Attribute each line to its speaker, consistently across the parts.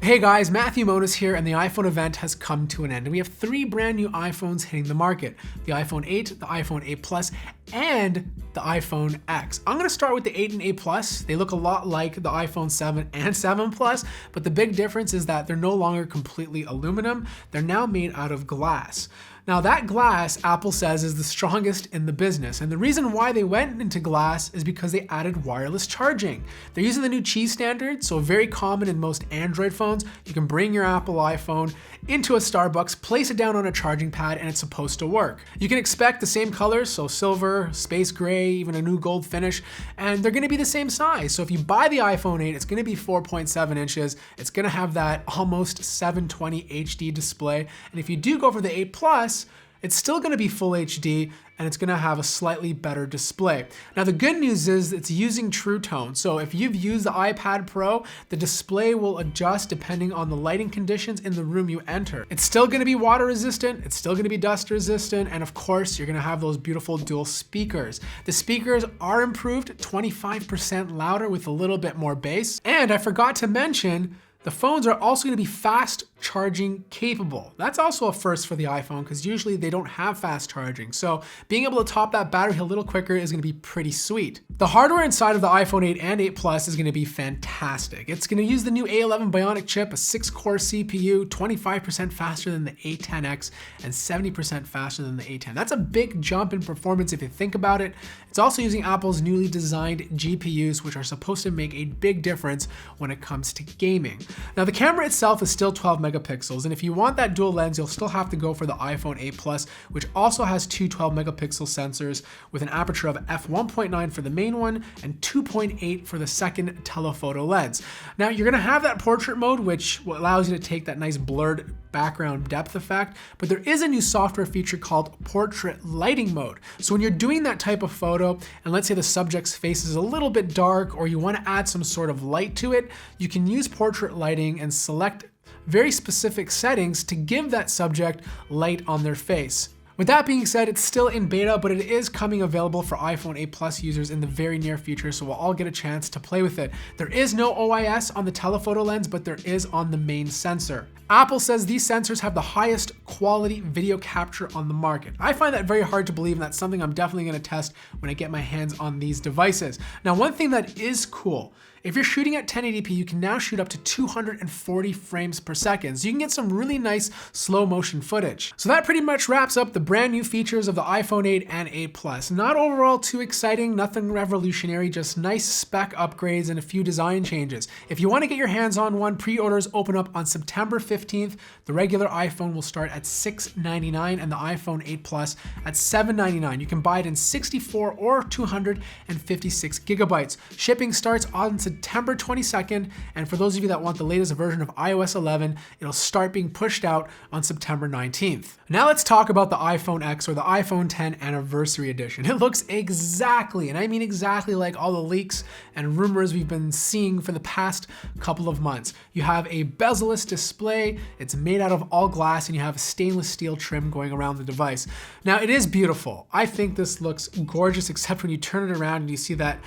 Speaker 1: Hey guys, Matthew Monas here, and the iPhone event has come to an end. And we have 3 brand new iPhones hitting the market. The iPhone 8, the iPhone 8 Plus, and the iPhone X. I'm gonna start with the 8 and 8 Plus. They look a lot like the iPhone 7 and 7 Plus, but the big difference is that they're no longer completely aluminum. They're now made out of glass. Now that glass, Apple says, is the strongest in the business. And the reason why they went into glass is because they added wireless charging. They're using the new Qi standard, so very common in most Android phones. You can bring your Apple iPhone into a Starbucks, place it down on a charging pad, and it's supposed to work. You can expect the same colors, so silver, space gray, even a new gold finish, and they're gonna be the same size. So if you buy the iPhone 8, it's gonna be 4.7 inches. It's gonna have that almost 720 HD display. And if you do go for the 8 Plus, it's still gonna be full HD, and it's gonna have a slightly better display. Now the good news is it's using True Tone. So if you've used the iPad Pro, the display will adjust depending on the lighting conditions in the room you enter. It's still gonna be water resistant, it's still gonna be dust resistant, and of course you're gonna have those beautiful dual speakers. The speakers are improved, 25% louder with a little bit more bass. And I forgot to mention, the phones are also gonna be fast charging capable. That's also a first for the iPhone because usually they don't have fast charging. So being able to top that battery a little quicker is gonna be pretty sweet. The hardware inside of the iPhone 8 and 8 Plus is gonna be fantastic. It's gonna use the new A11 Bionic chip, a 6-core CPU, 25% faster than the A10X and 70% faster than the A10. That's a big jump in performance if you think about it. It's also using Apple's newly designed GPUs, which are supposed to make a big difference when it comes to gaming. Now the camera itself is still 12 megapixels, and if you want that dual lens, you'll still have to go for the iPhone 8 Plus, which also has 2 12 megapixel sensors with an aperture of f1.9 for the main one and 2.8 for the second telephoto lens. Now you're gonna have that portrait mode, which allows you to take that nice blurred background depth effect, but there is a new software feature called portrait lighting mode. So when you're doing that type of photo, and let's say the subject's face is a little bit dark or you want to add some sort of light to it, you can use portrait lighting and select very specific settings to give that subject light on their face. With that being said, it's still in beta, but it is coming available for iPhone 8 Plus users in the very near future, so we'll all get a chance to play with it. There is no OIS on the telephoto lens, but there is on the main sensor. Apple says these sensors have the highest quality video capture on the market. I find that very hard to believe, and that's something I'm definitely gonna test when I get my hands on these devices. Now, one thing that is cool, if you're shooting at 1080p, you can now shoot up to 240 frames per second. So you can get some really nice slow motion footage. So that pretty much wraps up the brand new features of the iPhone 8 and 8 Plus. Not overall too exciting, nothing revolutionary, just nice spec upgrades and a few design changes. If you want to get your hands on one, pre-orders open up on September 15th. The regular iPhone will start at $699 and the iPhone 8 Plus at $799. You can buy it in 64 or 256 gigabytes. Shipping starts on September 22nd, and for those of you that want the latest version of iOS 11, it'll start being pushed out on September 19th. Now let's talk about the iPhone X, or the iPhone 10 Anniversary Edition. It looks exactly, and I mean exactly, like all the leaks and rumors we've been seeing for the past couple of months. You have a bezel-less display, it's made out of all glass, and you have a stainless steel trim going around the device. Now it is beautiful. I think this looks gorgeous, except when you turn it around and you see that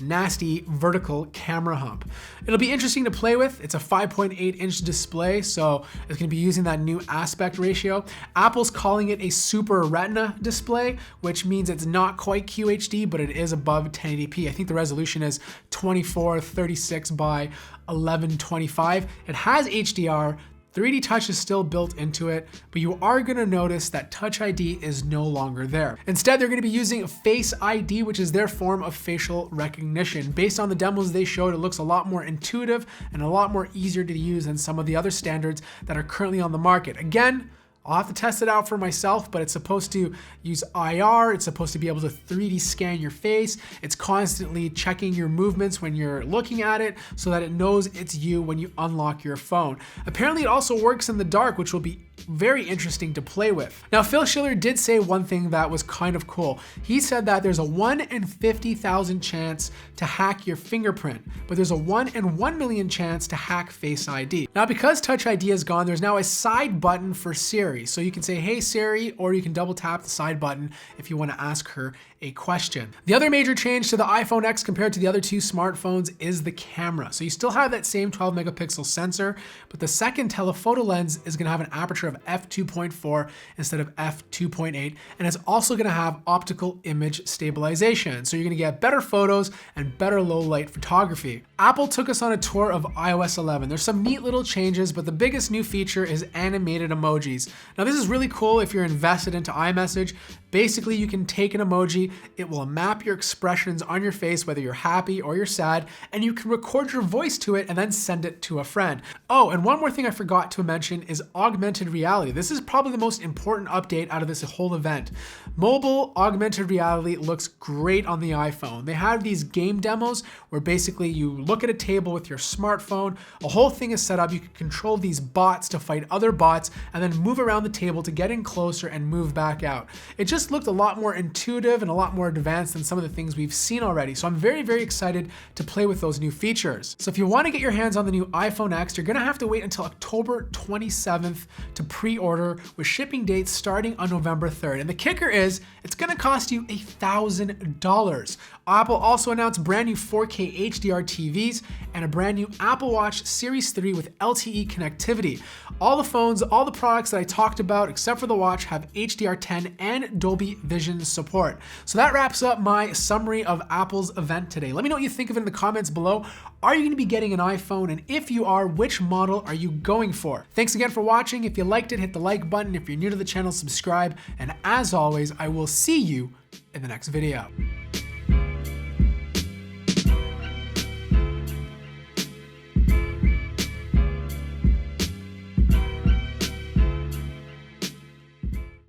Speaker 1: nasty vertical camera hump. It'll be interesting to play with. It's a 5.8-inch display, so it's gonna be using that new aspect ratio. Apple's calling it a Super Retina display, which means it's not quite QHD, but it is above 1080p. I think the resolution is 2436 by 1125. It has HDR. 3D Touch is still built into it, but you are gonna notice that Touch ID is no longer there. Instead, they're gonna be using Face ID, which is their form of facial recognition. Based on the demos they showed, it looks a lot more intuitive and a lot more easier to use than some of the other standards that are currently on the market. Again, I'll have to test it out for myself, but it's supposed to use IR, it's supposed to be able to 3D scan your face, it's constantly checking your movements when you're looking at it so that it knows it's you when you unlock your phone. Apparently it also works in the dark, which will be very interesting to play with. Now, Phil Schiller did say one thing that was kind of cool. He said that there's a 1 in 50,000 chance to hack your fingerprint, but there's a 1 in 1 million chance to hack Face ID. Now, because Touch ID is gone, there's now a side button for Siri. So you can say, "Hey Siri," or you can double tap the side button if you want to ask her a question. The other major change to the iPhone X compared to the other two smartphones is the camera. So you still have that same 12 megapixel sensor, but the second telephoto lens is going to have an aperture of f2.4 instead of f2.8, and it's also going to have optical image stabilization. So you're going to get better photos and better low light photography. Apple took us on a tour of iOS 11. There's some neat little changes, but the biggest new feature is animated emojis. Now this is really cool if you're invested into iMessage. Basically, you can take an emoji, it will map your expressions on your face, whether you're happy or you're sad, and you can record your voice to it and then send it to a friend. Oh, and one more thing I forgot to mention is augmented reality. This is probably the most important update out of this whole event. Mobile augmented reality looks great on the iPhone. They have these game demos where basically you look at a table with your smartphone, a whole thing is set up, you can control these bots to fight other bots and then move around the table to get in closer and move back out. It just looked a lot more intuitive and a lot more advanced than some of the things we've seen already. So I'm very, very excited to play with those new features. So if you want to get your hands on the new iPhone X, you're going to have to wait until October 27th to pre-order, with shipping dates starting on November 3rd. And the kicker is it's going to cost you $1,000. Apple also announced brand new 4K HDR TVs and a brand new Apple Watch Series 3 with LTE connectivity. All the phones, all the products that I talked about, except for the watch, have HDR10 and Dolby Vision support. So that wraps up my summary of Apple's event today. Let me know what you think of it in the comments below. Are you going to be getting an iPhone? And if you are, which model are you going for? Thanks again for watching. If you liked it, hit the like button. If you're new to the channel, subscribe. And as always, I will see you in the next video.